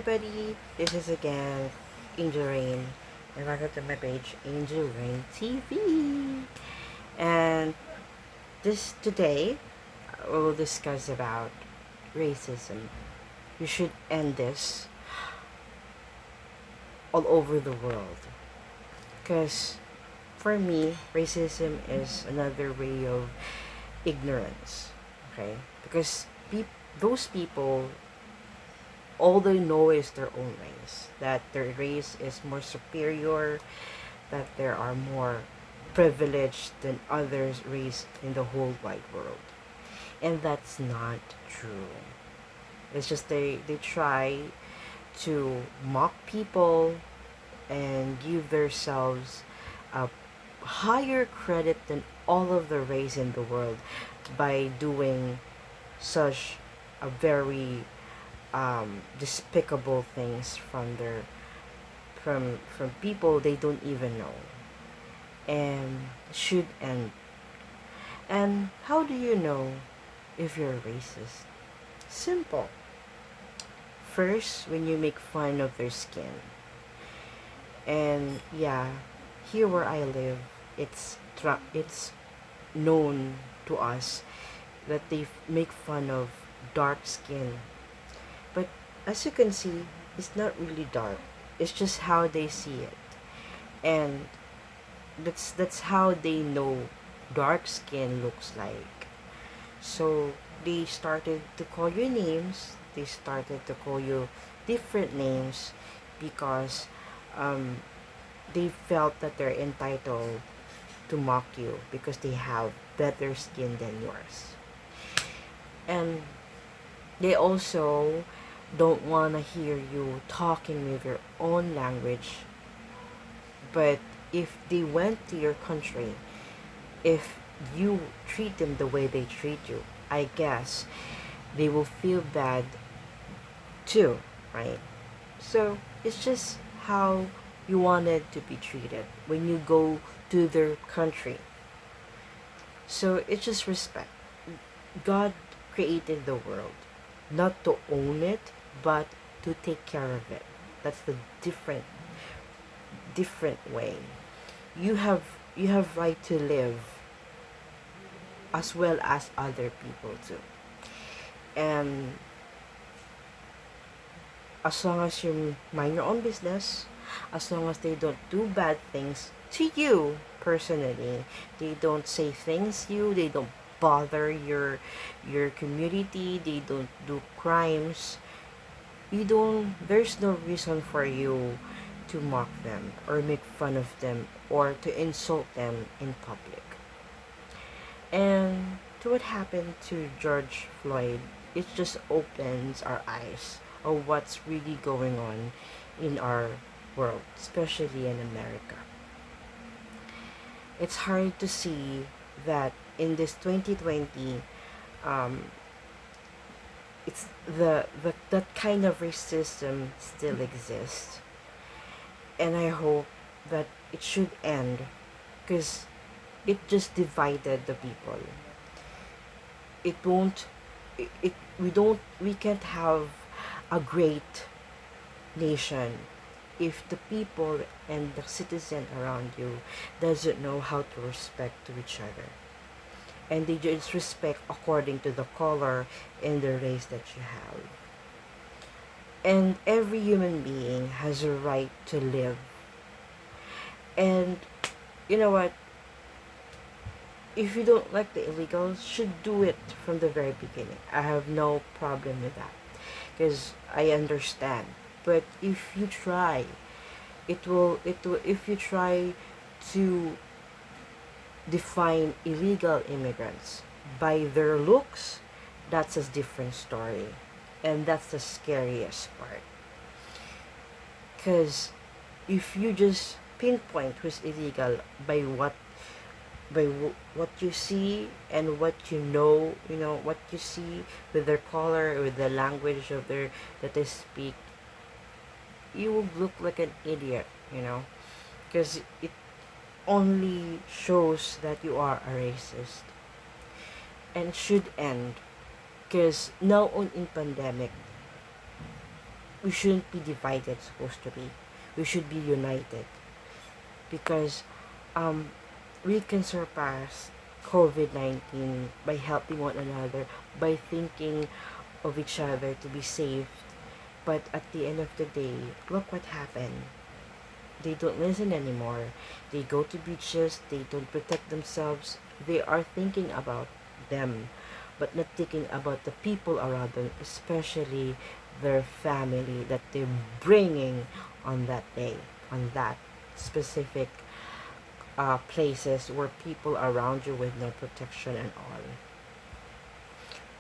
everybody, this is again Angel Rain, and welcome to my page Angel Rain TV. And this today we'll discuss about racism. We should end this all over the world, because for me, racism is another way of ignorance. Okay, because those people, all they know is their own race, that their race is more superior, that there are more privileged than others race in the whole wide world. And that's not true. It's just they try to mock people and give themselves a higher credit than all of the race in the world by doing such a very despicable things from their from people they don't even know, and should end. And how do you know if you're racist? Simple. First, when you make fun of their skin. And yeah, here where I live, it's known to us that they make fun of dark skin. But as you can see, it's not really dark. It's just how they see it. And that's how they know dark skin looks like. So they started to call you names. They started to call you different names because um, they felt that they're entitled to mock you because they have better skin than yours. And they also don't want to hear you talking with your own language. But if they went to your country, if you treat them the way they treat you, I guess they will feel bad too, right? So it's just how you wanted to be treated when you go to their country. So it's just respect. God created the world not to own it, but to take care of it. That's the different way. You have right to live as well as other people too. And as long as you mind your own business, as long as they don't do bad things to you personally, they don't say things to you, they don't bother your community, they don't do crimes, you don't there's no reason for you to mock them or make fun of them or to insult them in public. And to what happened to George Floyd, it just opens our eyes of what's really going on in our world, especially in America. It's hard to see that in this 2020, um, it's the that kind of racism still exists, and I hope that it should end, because it just divided the people. It won't it we can't have a great nation if the people and the citizen around you doesn't know how to respect to each other, and they just respect according to the color and the race that you have. And every human being has a right to live. And you know what, if you don't like the illegals, should do it from the very beginning. I have no problem with that, because I understand. But if you try, it will if you try to define illegal immigrants by their looks, that's a different story. And that's the scariest part. Because if you just pinpoint who's illegal by what you see and what what you see with their color, with the language of their that they speak, you will look like an idiot, because it only shows that you are a racist, and should end. Because now on in pandemic, we shouldn't be divided, supposed to be. We should be united, because um, we can surpass COVID-19 by helping one another, by thinking of each other to be safe. But at the end of the day, look what happened. They don't listen anymore. They go to beaches, they don't protect themselves. They are thinking about them, but not thinking about the people around them, especially their family that they're bringing on that day, on that specific places where people around you with no protection and all.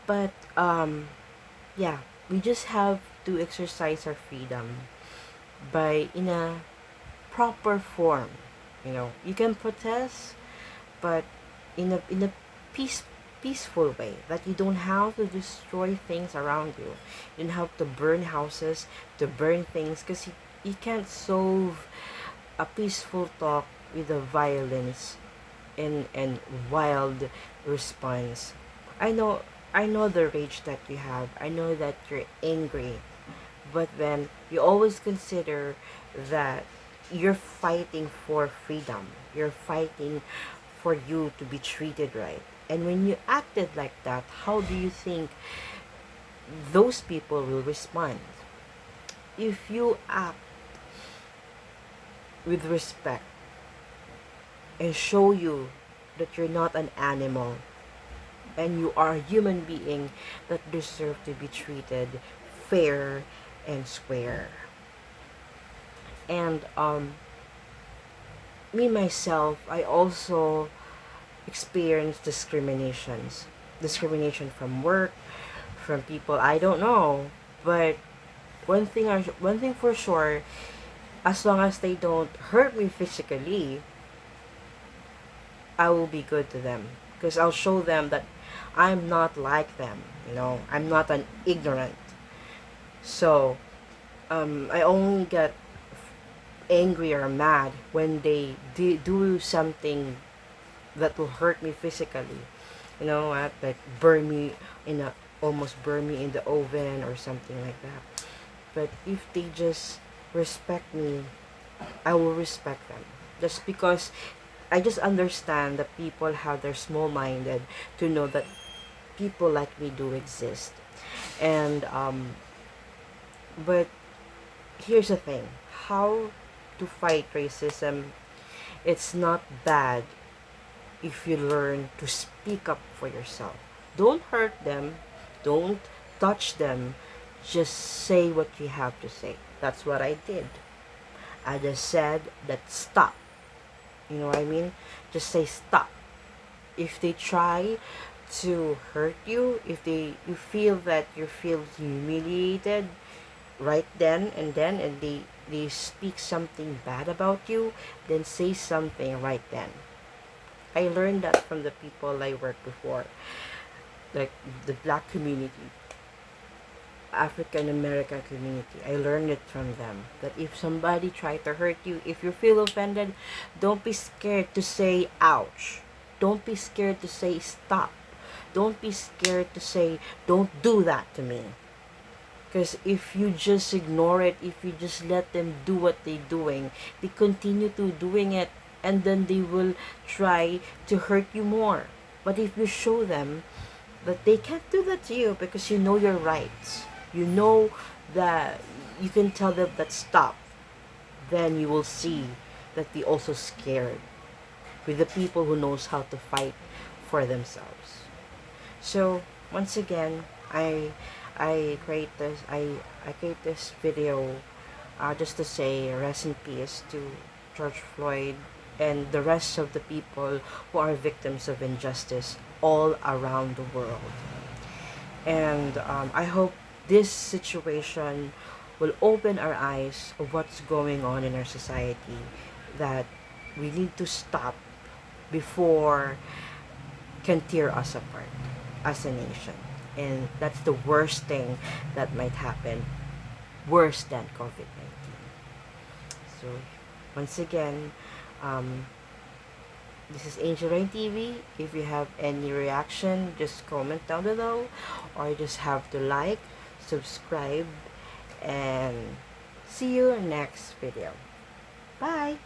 But yeah, we just have to exercise our freedom by in a proper form. You can protest, but in a peace peaceful way, that you don't have to destroy things around you. You don't have to burn houses, to burn things, because you can't solve a peaceful talk with a violence and wild response. I know the rage that you have. I know that you're angry, but then you always consider that you're fighting for freedom. You're fighting for you to be treated right. And when you acted like that, how do you think those people will respond? If you act with respect and show you that you're not an animal and you are a human being that deserve to be treated fair and square. And me myself, I also experienced discrimination from work, from people I don't know. But one thing for sure, as long as they don't hurt me physically, I will be good to them, because I'll show them that I'm not like them. I'm not an ignorant. So I only get angry or mad when they do something that will hurt me physically. Like burn me in a almost burn me in the oven or something like that. But if they just respect me, I will respect them. Just because I just understand that people have their small-minded to know that people like me do exist. And but here's the thing: how to fight racism. It's not bad if you learn to speak up for yourself. Don't hurt them. Don't touch them. Just say what you have to say. That's what I did. I just said that stop. You know what I mean? Just say stop. If they try to hurt you, if you feel that you feel humiliated right then and they speak something bad about you, then say something right then. I learned that from the people I worked before, like the black community, African American community. I learned it from them that if somebody try to hurt you, if you feel offended, don't be scared to say ouch. Don't be scared to say stop. Don't be scared to say don't do that to me. Because if you just ignore it, if you just let them do what they're doing, they continue to doing it, and then they will try to hurt you more. But if you show them that they can't do that to you because you know your rights, you know that you can tell them that stop, then you will see that they also scared with the people who knows how to fight for themselves. So once again, I create this video just to say rest in peace to George Floyd and the rest of the people who are victims of injustice all around the world. And I hope this situation will open our eyes of what's going on in our society, that we need to stop before can tear us apart as a nation. And that's the worst thing that might happen, worse than COVID-19. So once again, this is Angel Rain TV. If you have any reaction, just comment down below, or just have to like, subscribe, and see you next video. Bye!